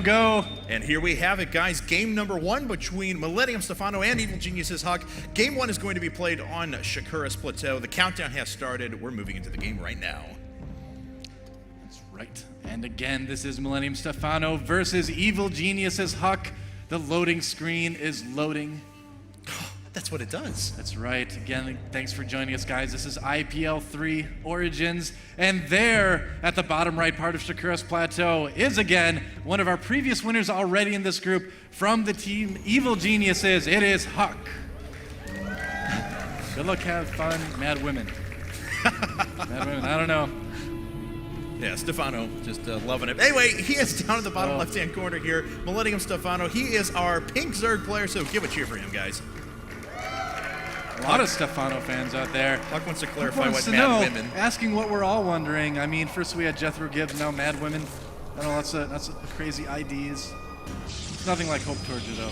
Go. And here we have it, guys. Game number 1 between Millennium Stephano and Evil Genius's HuK. Game 1 is going to be played on Shakura's Plateau. The countdown has started. We're moving into the game right now. That's right. And again, this is Millennium Stephano versus Evil Genius's HuK. The loading screen is loading. That's what it does. That's right. Again, thanks for joining us, guys. This is IPL 3 Origins. And there, at the bottom right part of Shakura's Plateau, is again one of our previous winners already in this group from the team Evil Geniuses. It is HuK. Good luck, have fun, mad women. Mad women, I don't know. Yeah, Stephano just loving it. Anyway, he is down in the bottom left-hand corner here. Millennium Stephano. He is our pink Zerg player, so give a cheer for him, guys. A lot of Stephano fans out there. HuK wants to clarify what mad women. Asking what we're all wondering. I mean, first we had Jethro Gibbs, now mad women. I don't know, that's a crazy IDs. It's nothing like Hope Torture, though.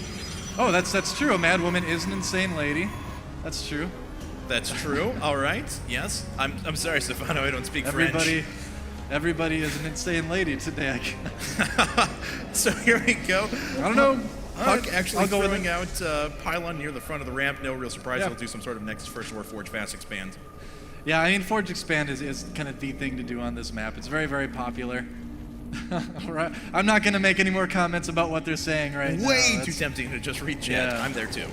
Oh, that's true. A mad woman is an insane lady. That's true. That's true. All right. Yes. I'm sorry, Stephano. I don't speak French. Everybody is an insane lady today, I guess. So here we go. I don't know. HuK actually throwing out Pylon near the front of the ramp. No real surprise. Yeah. He'll do some sort of next first or Forge Fast Expand. Yeah, I mean, Forge Expand is kind of the thing to do on this map. It's very, very popular. All right. I'm not going to make any more comments about what they're saying right now. Way too tempting to just read chat. Yeah. I'm there too.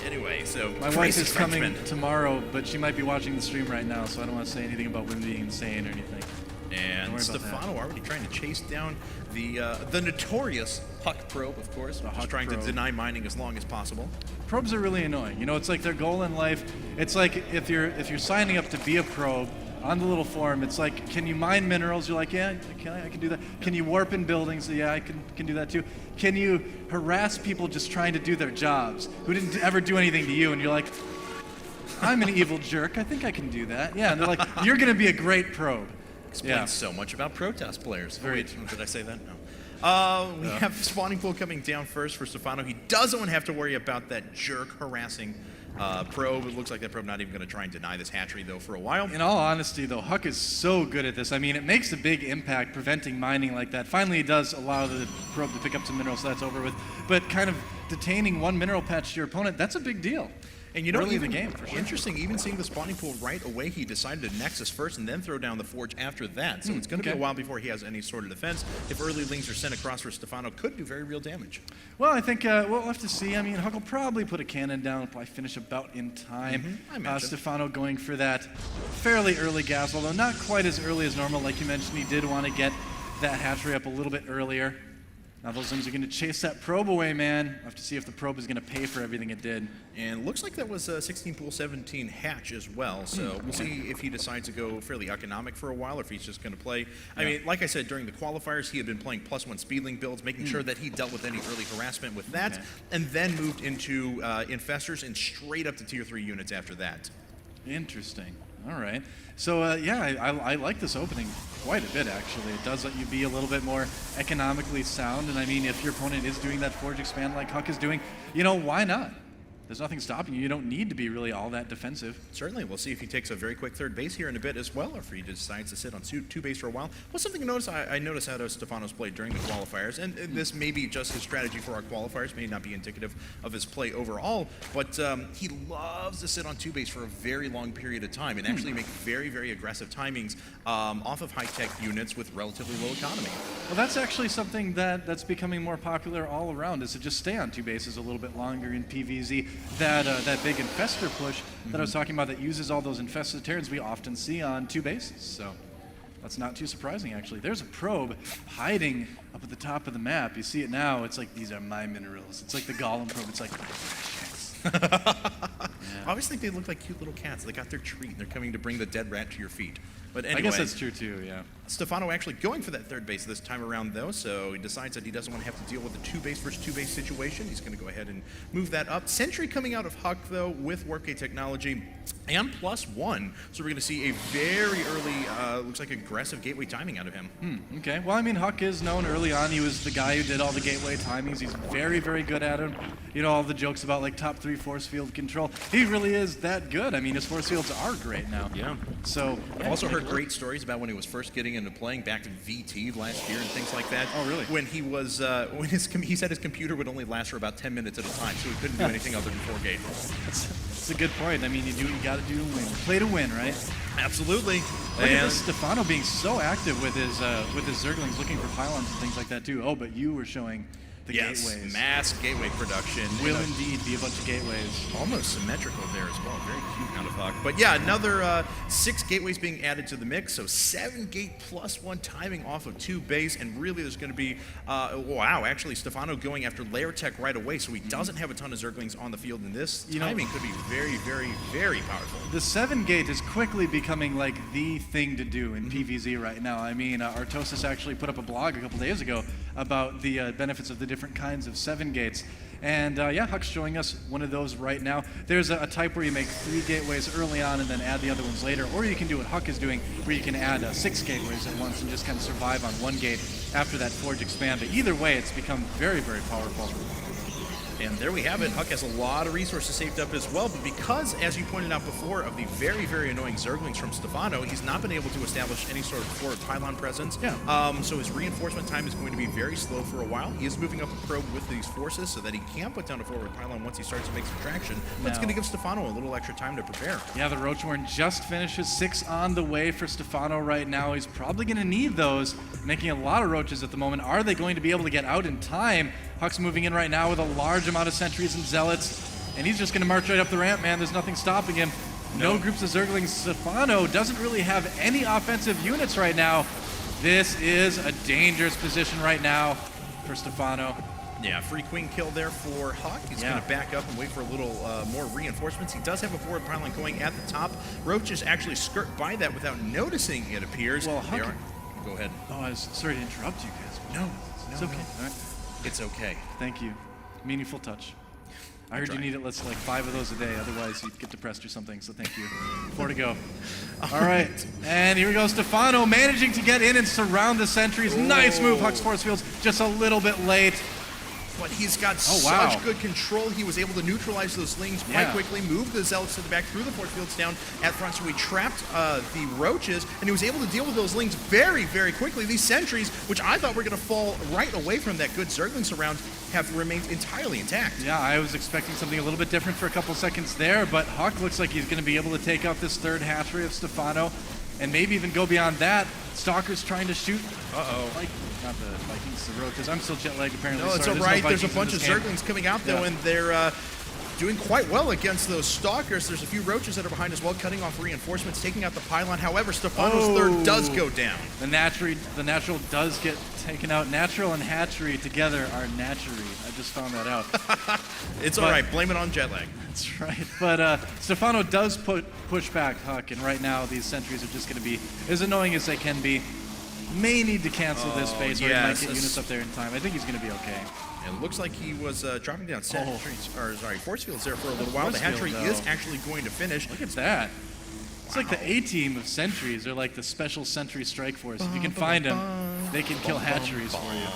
Anyway, so my wife is coming tomorrow, but she might be watching the stream right now, so I don't want to say anything about women being insane or anything. And Stephano already trying to chase down the notorious HuK probe, of course, just trying to deny mining as long as possible. Probes are really annoying. You know, it's like their goal in life. It's like if you're signing up to be a probe on the little forum, it's like, can you mine minerals? You're like, yeah, I can do that. Can you warp in buildings? Yeah, I can do that too. Can you harass people just trying to do their jobs who didn't ever do anything to you? And you're like, I'm an evil jerk. I think I can do that. Yeah, and they're like, you're going to be a great probe. Explains so much about Protoss players. Did I say that? No. We have spawning pool coming down first for Stephano. He doesn't have to worry about that jerk harassing probe. It looks like that probe not even going to try and deny this hatchery, though, for a while. In all honesty, though, HuK is so good at this. I mean, it makes a big impact preventing mining like that. Finally, it does allow the probe to pick up some minerals, so that's over with. But kind of detaining one mineral patch to your opponent, that's a big deal. And you know, early in the game, for sure. Interesting, even seeing the spawning pool right away, he decided to Nexus first and then throw down the Forge after that. So it's going to be a while before he has any sort of defense. If early lings are sent across for Stephano, could do very real damage. Well, I think we'll have to see. I mean, HuK will probably put a cannon down, probably finish about in time. Stephano going for that fairly early gas, although not quite as early as normal. Like you mentioned, he did want to get that hatchery up a little bit earlier. Now those things are going to chase that probe away, man. We'll have to see if the probe is going to pay for everything it did. And looks like that was a 16 pool 17 hatch as well. So we'll see if he decides to go fairly economic for a while or if he's just going to play. I mean, like I said, during the qualifiers, he had been playing +1 speedling builds, making sure that he dealt with any early harassment with that, and then moved into infestors and straight up to tier 3 units after that. Interesting. All right. So, yeah, I like this opening quite a bit, actually. It does let you be a little bit more economically sound. And, I mean, if your opponent is doing that Forge Expand like HuK is doing, you know, why not? There's nothing stopping you. You don't need to be really all that defensive. Certainly. We'll see if he takes a very quick third base here in a bit as well, or if he decides to sit on two base for a while. Well, something to notice, I noticed how Stephano's played during the qualifiers, and this may be just his strategy for our qualifiers, may not be indicative of his play overall, but he loves to sit on two base for a very long period of time and actually make very, very aggressive timings off of high-tech units with relatively low economy. Well, that's actually something that's becoming more popular all around, is to just stay on two bases a little bit longer in PvZ. That big infestor push that I was talking about that uses all those infested Terrans we often see on two bases. So that's not too surprising, actually. There's a probe hiding up at the top of the map. You see it now. It's like, these are my minerals. It's like the Golem probe. It's like, I always think they look like cute little cats. They got their treat, and they're coming to bring the dead rat to your feet. But anyway, I guess that's true too, yeah. Stephano actually going for that third base this time around, though, so he decides that he doesn't want to have to deal with a two-base versus two-base situation. He's going to go ahead and move that up. Sentry coming out of HuK, though, with Warpgate technology. and +1. So we're going to see a very early, looks like aggressive gateway timing out of him. Okay. Well, I mean, HuK is known early on. He was the guy who did all the gateway timings. He's very, very good at them. You know, all the jokes about like top 3 force field control. He really is that good. I mean, his force fields are great now. Yeah. So I've also heard great stories about when he was first getting into playing back in VT last year and things like that. Oh, really? When he was, he said his computer would only last for about 10 minutes at a time, so he couldn't do anything other than 4 gate. That's a good point. I mean, you do what you got to do to win. Play to win, right? Absolutely. Look at this Stephano being so active with his Zerglings, looking for pylons and things like that too. Oh, but you were showing the gateways. Mass gateway production. Will indeed be a bunch of gateways. Almost symmetrical there as well. Very cute out of HuK. But yeah, another 6 gateways being added to the mix. So 7 gate +1 timing off of 2 base. And really there's going to be, wow, actually Stephano going after layer tech right away. So he doesn't have a ton of Zerglings on the field. And this timing could be very, very, very powerful. The 7 gate is quickly becoming like the thing to do in PvZ right now. I mean, Artosis actually put up a blog a couple days ago about the benefits of the different kinds of 7 gates. And yeah, HuK's showing us one of those right now. There's a type where you make 3 gateways early on and then add the other ones later, or you can do what HuK is doing, where you can add 6 gateways at once and just kind of survive on 1 gate after that Forge expand. But either way, it's become very, very powerful. And there we have it. HuK has a lot of resources saved up as well, but because, as you pointed out before, of the very, very annoying Zerglings from Stephano, he's not been able to establish any sort of forward pylon presence. Yeah. So his reinforcement time is going to be very slow for a while. He is moving up the probe with these forces so that he can put down a forward pylon once he starts to make some traction. That's going to give Stephano a little extra time to prepare. Yeah, the Roachworn just finishes 6 on the way for Stephano right now. He's probably going to need those, making a lot of roaches at the moment. Are they going to be able to get out in time? HuK's moving in right now with a large amount of sentries and zealots, and he's just going to march right up the ramp, man. There's nothing stopping him. No groups of Zerglings. Stephano doesn't really have any offensive units right now. This is a dangerous position right now for Stephano. Yeah, free queen kill there for HuK. He's going to back up and wait for a little more reinforcements. He does have a forward pylon going at the top. Roaches actually skirt by that without noticing, it appears. Well, HuK... Go ahead. Oh, I was sorry to interrupt you guys. No, it's okay. All right. It's okay. Thank you. Meaningful touch. I heard you need at least like 5 of those a day, otherwise you'd get depressed or something, so thank you. 4 to go. All right, and here we go, Stephano managing to get in and surround the sentries. Nice move, HuK's force fields, just a little bit late. But he's got such good control. He was able to neutralize those slings quite quickly, move the zealots to the back, threw the force fields down at front, so he trapped the roaches, and he was able to deal with those lings very, very quickly. These sentries, which I thought were going to fall right away from that good Zergling surround, have remained entirely intact. Yeah, I was expecting something a little bit different for a couple seconds there, but HuK looks like he's going to be able to take out this 3rd hatchery of Stephano, and maybe even go beyond that. Stalker's trying to shoot. Not the Vikings, the roaches. I'm still jet lagged apparently. No, it's all right. There's a bunch of Zerglings coming out though, and they're doing quite well against those Stalkers. There's a few roaches that are behind as well, cutting off reinforcements, taking out the pylon. However, Stephano's 3rd does go down. The natural does get taken out. Natural and hatchery together are natury. I just found that out. It's all right. Blame it on jet lag. That's right. But Stephano does push back HuK, and right now these sentries are just going to be as annoying as they can be. May need to cancel this phase, or he might get units up there in time. I think he's going to be okay. It looks like he was dropping down force fields there for a little while. The hatchery is actually going to finish. Look at that. It's like the A-team of sentries. They're like the special sentry strike force. If you can find them, they can kill hatcheries for you.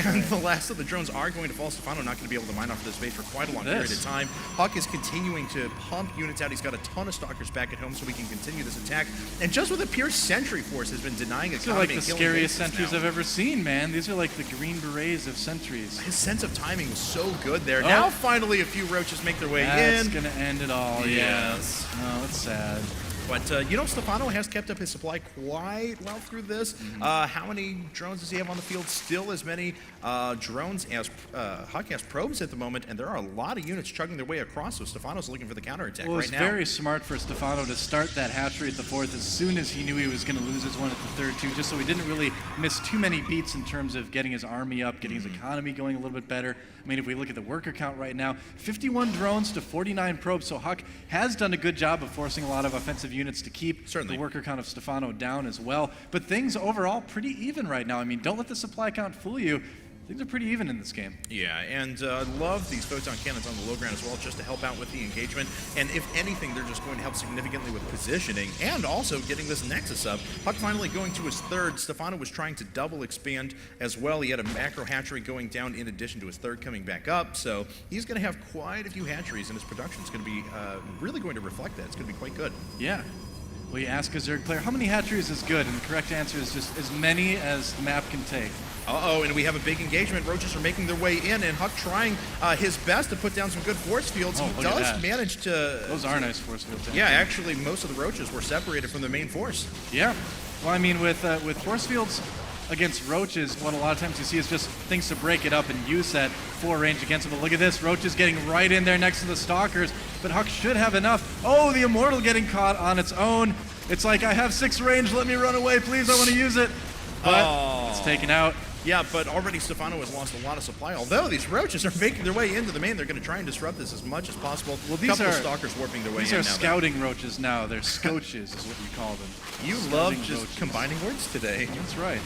And the last of the drones are going to fall. Stephano not going to be able to mine off this base for quite a long period of time. HuK is continuing to pump units out. He's got a ton of Stalkers back at home so we can continue this attack. And just with a pure sentry force has been denying economy. These are like the scariest sentries I've ever seen, man. These are like the green berets of sentries. His sense of timing was so good there. Now finally a few roaches make their way in. That's going to end it all, yes. Oh, that's sad. But, Stephano has kept up his supply quite well through this. How many drones does he have on the field? Still as many drones as HuK has probes at the moment, and there are a lot of units chugging their way across, so Stephano's looking for the counterattack right now. It's very smart for Stephano to start that hatchery at the 4th as soon as he knew he was going to lose his one at the 3rd, too, just so he didn't really miss too many beats in terms of getting his army up, getting his economy going a little bit better. I mean, if we look at the worker count right now, 51 drones to 49 probes, so HuK has done a good job of forcing a lot of offensive units to keep the worker count of Stephano down as well. But things overall pretty even right now. I mean, don't let the supply count fool you. Things are pretty even in this game. Yeah, and love these photon cannons on the low ground as well, just to help out with the engagement. And if anything, they're just going to help significantly with positioning and also getting this Nexus up. HuK finally going to his third. Stephano was trying to double expand as well. He had a macro hatchery going down in addition to his third coming back up. So he's going to have quite a few hatcheries, and his production is going to be really going to reflect that. It's going to be quite good. Yeah. Well, you ask a Zerg player, how many hatcheries is good? And the correct answer is just as many as the map can take. Uh-oh, and we have a big engagement. Roaches are making their way in, and HuK trying his best to put down some good force fields. He does manage to... Those are nice force fields. Yeah, actually, most of the roaches were separated from the main force. Yeah. Well, I mean, with force fields against roaches, what a lot of times you see is just things to break it up and use that full range against them. But look at this, roaches getting right in there next to the stalkers, but HuK should have enough. Oh, the Immortal getting caught on its own. It's like, I have 6 range, let me run away, please, I want to use it. But it's taken out. Yeah, but already Stephano has lost a lot of supply. Although these roaches are making their way into the main, they're going to try and disrupt this as much as possible. Well, these couple are stalkers warping their way in These now. are scouting roaches now. They're scoaches is what you call them. You Scouting love just roaches. combining words today. That's right.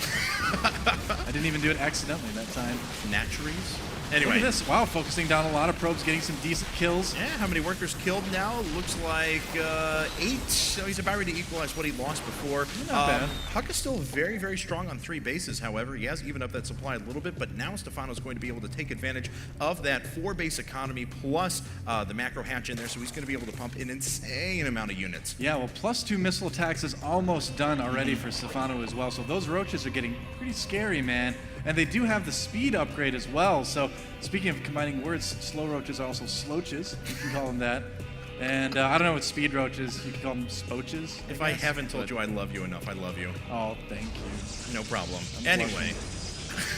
I didn't even do it accidentally that time. Naturies. Look Anyway. at this. Wow, focusing down a lot of probes, getting some decent kills. Yeah, how many workers killed now? Looks like 8. So he's about ready to equalize what he lost before. Not bad. HuK is still very, very strong on 3 bases. However, he has evened up that supply a little bit, but now Stephano's going to be able to take advantage of that 4-base economy plus the macro hatch in there, so he's going to be able to pump an insane amount of units. Yeah, well, +2 missile attacks is almost done already for Stephano as well. So those roaches are getting pretty scary, man. And they do have the speed upgrade as well. So speaking of combining words, slow roaches are also sloaches. You can call them that. And I don't know what speed roaches, you can call them spoaches. If I haven't told you I love you enough, I love you. Oh, thank you. No problem. I'm Anyway.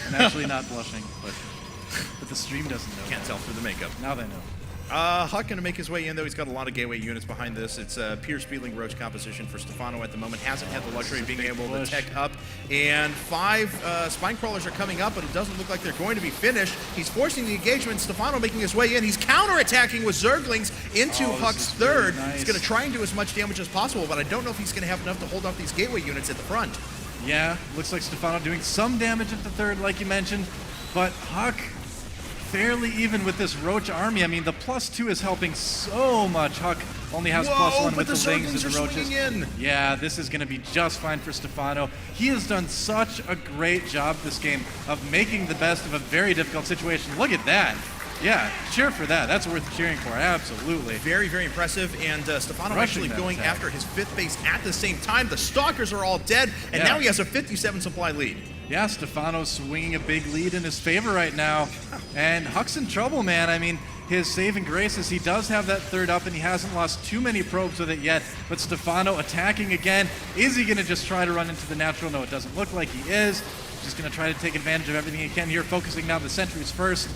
I'm actually not blushing, but the stream doesn't know. Can't tell through the makeup. Now they know. HuK going to make his way in, though. He's got a lot of gateway units behind this. It's a pure Speedling Roach composition for Stephano at the moment. Hasn't had the luxury of being able to tech up. And 5 spine crawlers are coming up, but it doesn't look like they're going to be finished. He's forcing the engagement. Stephano making his way in. He's counterattacking with Zerglings into HuK's third. Nice. He's going to try and do as much damage as possible, but I don't know if he's going to have enough to hold off these gateway units at the front. Yeah, looks like Stephano doing some damage at the third, like you mentioned, but HuK fairly even with this Roach army. I mean, the +2 is helping so much. HuK only has +1 with the Lings and the Roaches. In. Yeah, this is going to be just fine for Stephano. He has done such a great job this game of making the best of a very difficult situation. Look at that. Yeah, cheer for that. That's worth cheering for. Absolutely. Very, very impressive. And Stephano Rushing actually that going attack. after his 5th base at the same time. The Stalkers are all dead, and now he has a 57 supply lead. Yeah, Stephano's swinging a big lead in his favor right now. And HuK's in trouble, man. I mean, his saving grace is he does have that third up, and he hasn't lost too many probes with it yet. But Stephano attacking again. Is he going to just try to run into the natural? No, it doesn't look like he is. Just going to try to take advantage of everything he can here, focusing now the sentries first.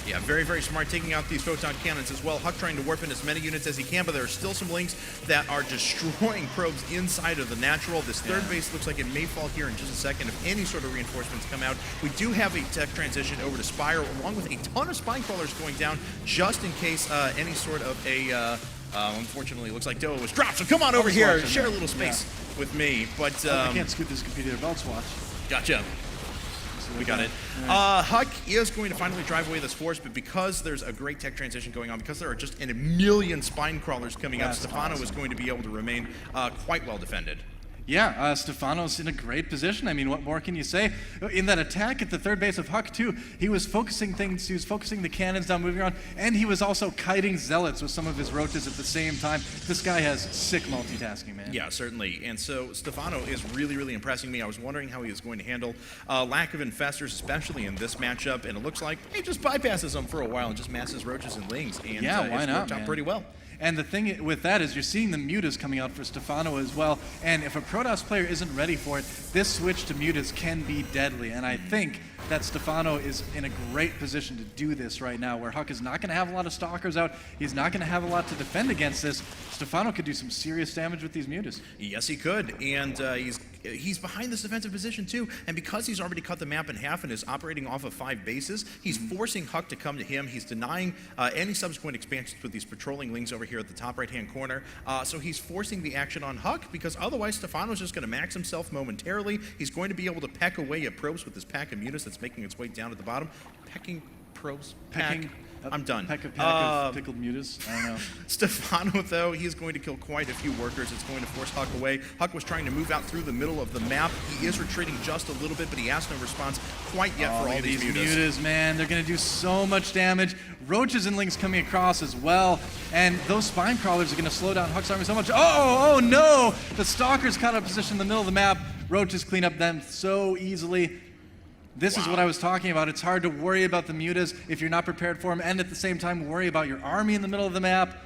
Yeah, very, very smart, taking out these photon cannons as well. HuK trying to warp in as many units as he can, but there are still some Lings that are destroying probes inside of the natural. This third base looks like it may fall here in just a second if any sort of reinforcements come out. We do have a tech transition over to Spire, along with a ton of spine crawlers going down, just in case any sort of a... unfortunately, it looks like Doa was dropped, so come on over here, share a little space with me. But I can't scoot this computer to Belts Watch. Gotcha. We got it. HuK is going to finally drive away this force, but because there's a great tech transition going on, because there are just a million spine crawlers coming up, Stephano is going to be able to remain quite well defended. Yeah, Stephano's in a great position. I mean, what more can you say? In that attack at the third base of HuK, too, he was focusing things, he was focusing the cannons down, moving around, and he was also kiting zealots with some of his roaches at the same time. This guy has sick multitasking, man. Yeah, certainly. And so Stephano is really, really impressing me. I was wondering how he was going to handle lack of infestors, especially in this matchup, and it looks like he just bypasses them for a while and just masses roaches and Lings, and yeah, why it's not, worked out man? pretty well. And the thing with that is you're seeing the mutas coming out for Stephano as well. And if a Protoss player isn't ready for it, this switch to mutas can be deadly. And I think that Stephano is in a great position to do this right now, where HuK is not going to have a lot of stalkers out. He's not going to have a lot to defend against this. Stephano could do some serious damage with these mutas. Yes, he could. And he's he's behind this defensive position too, and because he's already cut the map in half and is operating off of 5 bases, he's forcing HuK to come to him. He's denying any subsequent expansions with these patrolling lings over here at the top right-hand corner. So he's forcing the action on HuK, because otherwise Stephano's just going to max himself momentarily. He's going to be able to peck away at probes with this pack of munis that's making its way down at the bottom. Pecking probes. Pecking. I'm done. Pack of pickled mutas. I don't know. Stephano, though, he's going to kill quite a few workers. It's going to force HuK away. HuK was trying to move out through the middle of the map. He is retreating just a little bit, but he has no response quite yet for all these mutas. Man, they're going to do so much damage. Roaches and lings coming across as well, and those spine crawlers are going to slow down HuK's army so much. Oh no! The stalkers caught up position in the middle of the map. Roaches clean up them so easily. This is what I was talking about. It's hard to worry about the mutas if you're not prepared for them, and at the same time worry about your army in the middle of the map.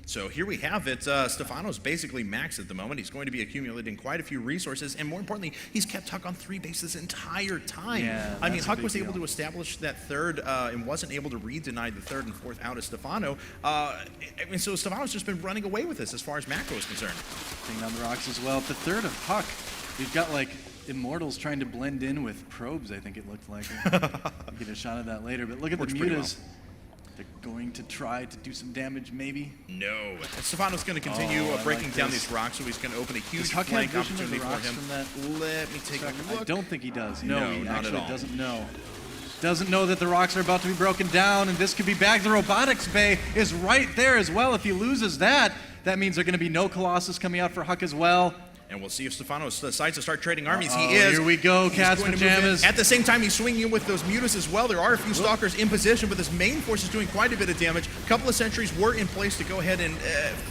So here we have it. Stephano's basically maxed at the moment. He's going to be accumulating quite a few resources, and more importantly, he's kept HuK on 3 bases the entire time. Yeah, I mean, HuK was able to establish that third and wasn't able to re-deny the 3rd and 4th out of Stephano. So Stephano's just been running away with this as far as macro is concerned. Taking down the rocks as well. The 3rd of HuK, we've got like Immortals trying to blend in with probes, I think it looked like. We'll get a shot of that later, but look at the mutas. They're going to try to do some damage, maybe. No. Stephano's going to continue breaking down these rocks, so he's going to open a huge flank opportunity for him. Let me take a look. I don't think he does. No, he not actually at all. doesn't know. Doesn't know that the rocks are about to be broken down, and this could be back. The robotics bay is right there as well. If he loses that, that means there are going to be no Colossus coming out for HuK as well. And we'll see if Stephano decides to start trading armies. He is. Here we go, Cat's Pajamas. At the same time, he's swinging in with those mutas as well. There are a few stalkers in position, but this main force is doing quite a bit of damage. A couple of sentries were in place to go ahead and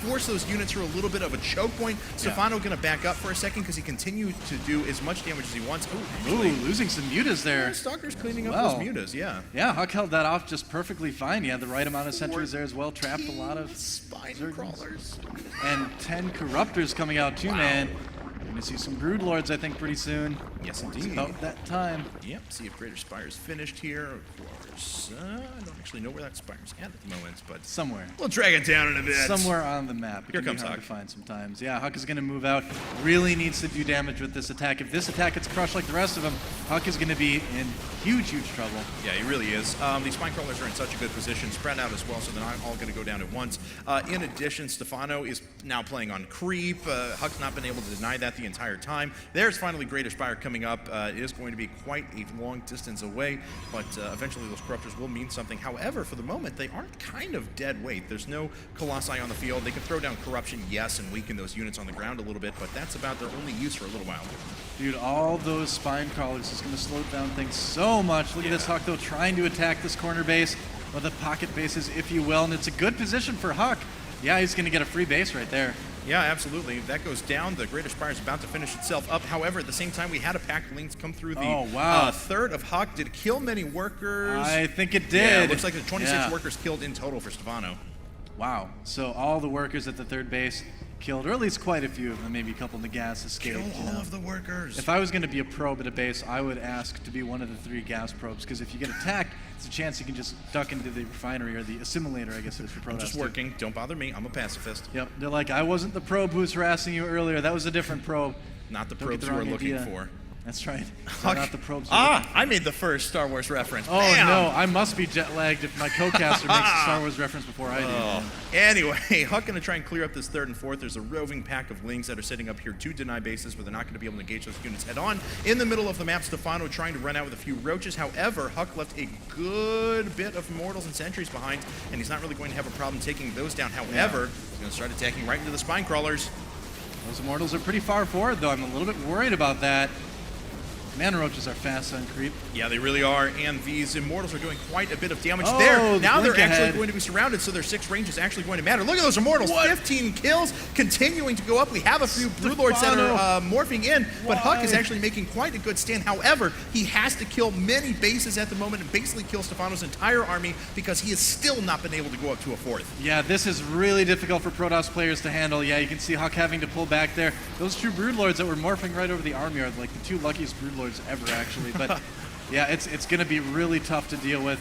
force those units through a little bit of a choke point. Stephano going to back up for a second because he continues to do as much damage as he wants. Ooh, losing some mutas there. Stalkers cleaning up those mutas, yeah. Yeah, HuK held that off just perfectly fine. He had the right amount of sentries there as well. Trapped a lot of spine crawlers. And 10 corruptors coming out too, man. Going to see some Broodlords, I think, pretty soon. Yes, indeed. It's about that time. Yep, see if Greater Spire's finished here. Of course, I don't actually know where that Spire's at the moment, but somewhere. We'll drag it down in a bit. Somewhere on the map. Here comes hard HuK. to find sometimes. Yeah, HuK is going to move out. Really needs to do damage with this attack. If this attack gets crushed like the rest of them, HuK is going to be in huge trouble. Yeah, he really is. These spine crawlers are in such a good position, spread out as well, so they're not all going to go down at once. In addition, Stephano is now playing on creep. HuK's not been able to deny that the entire time. There's finally Greater Spire coming up. It is going to be quite a long distance away, but eventually those corruptors will mean something. However, for the moment, they aren't kind of dead weight. There's no Colossi on the field. They can throw down corruption, yes, and weaken those units on the ground a little bit, but that's about their only use for a little while. Dude, all those spine crawlers is going to slow down things so much. Look at this HuK, though, trying to attack this corner base, or the pocket bases, if you will, and it's a good position for HuK. Yeah, he's going to get a free base right there. Yeah, absolutely. That goes down. The Greater Spire is about to finish itself up. However, at the same time, we had a pack of lings come through the 3rd of HuK. Did it kill many workers? I think it did. Yeah, it looks like there's 26 workers killed in total for Stephano. Wow. So all the workers at the 3rd base killed, or at least quite a few of them, maybe a couple of the gas escaped. Kill all of the workers. If I was going to be a probe at a base, I would ask to be one of the 3 gas probes, because if you get attacked, it's a chance you can just duck into the refinery, or the assimilator, I guess it is for Protoss. I'm just working. Don't bother me. I'm a pacifist. Yep. They're like, I wasn't the probe who was harassing you earlier. That was a different probe. Not the probes you were looking for. That's right. Not the probes. I made the first Star Wars reference. Oh, Bam! no. I must be jet-lagged if my co-caster makes a Star Wars reference before I do. Man. Anyway, HuK going to try and clear up this 3rd and 4th. There's a roving pack of lings that are sitting up here to deny bases, but they're not going to be able to engage those units head-on. In the middle of the map, Stephano trying to run out with a few roaches. However, HuK left a good bit of mortals and sentries behind, and he's not really going to have a problem taking those down. However, he's going to start attacking right into the spine crawlers. Those immortals are pretty far forward, though. I'm a little bit worried about that. Mana roaches are fast on creep. Yeah, they really are, and these immortals are doing quite a bit of damage Oh, there. Now they're ahead. actually going to be surrounded, so their 6 range is actually going to matter. Look at those immortals, 15 kills, continuing to go up. We have a few Broodlords that are morphing in, but HuK is actually making quite a good stand. However, he has to kill many bases at the moment and basically kill Stephano's entire army because he has still not been able to go up to a 4th. Yeah, this is really difficult for Protoss players to handle. Yeah, you can see HuK having to pull back there. Those 2 Broodlords that were morphing right over the army are like the 2 luckiest Broodlords ever, actually. But yeah, it's going to be really tough to deal with.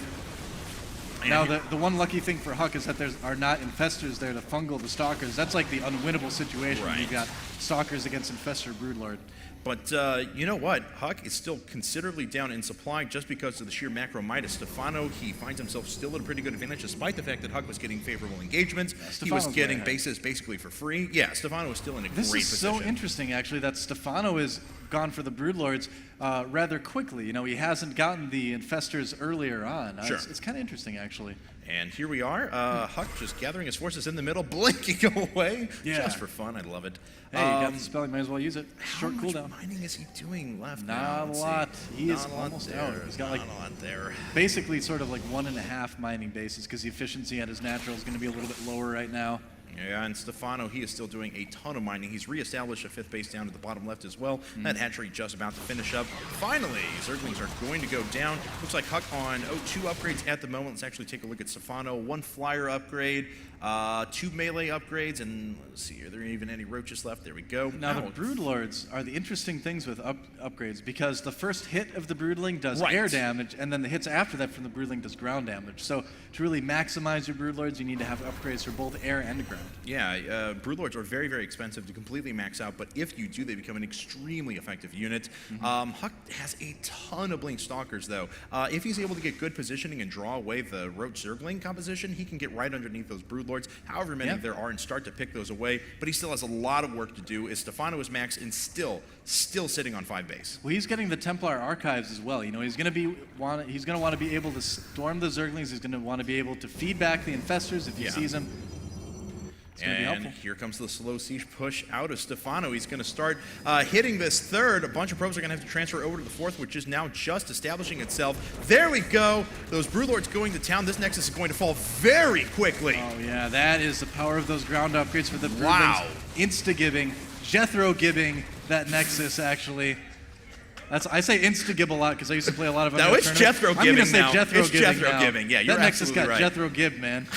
Now, the one lucky thing for HuK is that there are not infestors there to fungal the stalkers. That's like the unwinnable situation when you've got stalkers against infestor broodlord. But you know what? HuK is still considerably down in supply just because of the sheer macro might of Stephano. He finds himself still at a pretty good advantage despite the fact that HuK was getting favorable engagements. He was getting bases basically for free. Yeah, Stephano was still in a great position. This is so interesting, actually, that Stephano is gone for the broodlords rather quickly. You know, he hasn't gotten the infestors earlier on. Sure. It's kind of interesting, actually. And here we are, HuK just gathering his forces in the middle, blinking away, just for fun. I love it. Hey, you got the spelling, might as well use it. Short how cooldown. much mining is he doing left now? Not a lot. He is almost out. He's got like basically sort of like 1.5 mining bases because the efficiency at his natural is going to be a little bit lower right now. Yeah, and Stephano, he is still doing a ton of mining. He's reestablished a 5th base down at the bottom left as well. That hatchery just about to finish up. Finally, Zerglings are going to go down. Looks like HuK on 2 upgrades at the moment. Let's actually take a look at Stephano. 1 flyer upgrade, 2 melee upgrades, and let's see, are there even any roaches left? There we go. Now, the broodlords are the interesting things with upgrades because the first hit of the broodling does air damage, and then the hits after that from the broodling does ground damage. So to really maximize your broodlords, you need to have upgrades for both air and ground. Yeah, broodlords are very, very expensive to completely max out, but if you do, they become an extremely effective unit. HuK has a ton of blink stalkers, though. If he's able to get good positioning and draw away the roach zergling composition, he can get right underneath those broodlords, however many there are, and start to pick those away. But he still has a lot of work to do. As Stephano is max and still sitting on 5 base. Well, he's getting the Templar archives as well. You know, he's going to want to be able to storm the zerglings. He's going to want to be able to feed back the infestors if he sees them. And here comes the slow siege push out of Stephano. He's going to start hitting this 3rd. A bunch of probes are going to have to transfer over to the 4th, which is now just establishing itself. There we go. Those broodlords going to town. This nexus is going to fall very quickly. Oh, yeah. That is the power of those ground upgrades for the broodlings. Wow. Insta-gibbing, Jethro-gibbing that nexus, actually. I say insta-gib a lot because I used to play a lot of other No, it's Jethro-gibbing now. It's Jethro-gibbing, yeah, you're that nexus absolutely got right. Jethro-gib, man.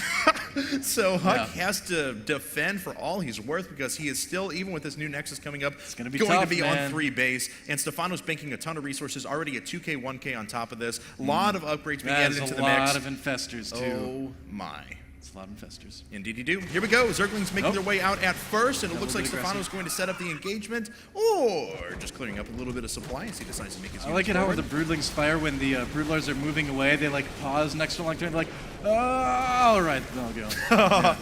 So HuK has to defend for all he's worth because he is still, even with this new nexus coming up, going to be tough, man. on 3 base. And Stephano's banking a ton of resources, already at 2K, 1K on top of this. A lot of upgrades being added into the mix. A lot of infestors, too. Oh, my. It's a lot of infestors. Indeed you do. Here we go. Zerglings making their way out at first, and it looks like Stephano's going to set up the engagement, or just clearing up a little bit of supply as he decides to make his I like it how the broodlings fire when the broodlords are moving away. They like pause next to a long turn. They're like, oh, all right, they'll go. Yeah.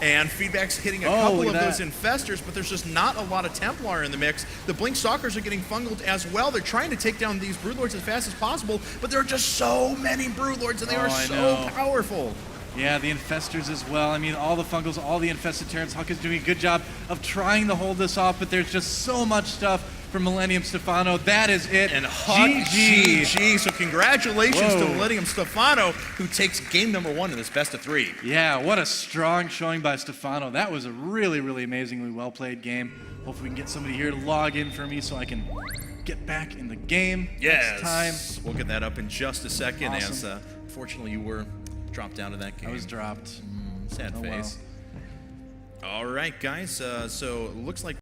And feedback's hitting a couple of those infestors, but there's just not a lot of Templar in the mix. The blink stalkers are getting fungled as well. They're trying to take down these broodlords as fast as possible, but there are just so many broodlords, and they are so powerful. Yeah, the infestors as well. I mean, all the fungals, all the infested Terrans. HuK is doing a good job of trying to hold this off, but there's just so much stuff from Millennium Stephano. That is it. And HuK GG. So congratulations to Millennium Stephano, who takes game number 1 in this best of 3. Yeah, what a strong showing by Stephano. That was a really, really amazingly well-played game. Hopefully we can get somebody here to log in for me so I can get back in the game next time. We'll get that up in just a second, as unfortunately you were dropped down to that game. I was dropped. Sad face. Well. All right, guys. So it looks like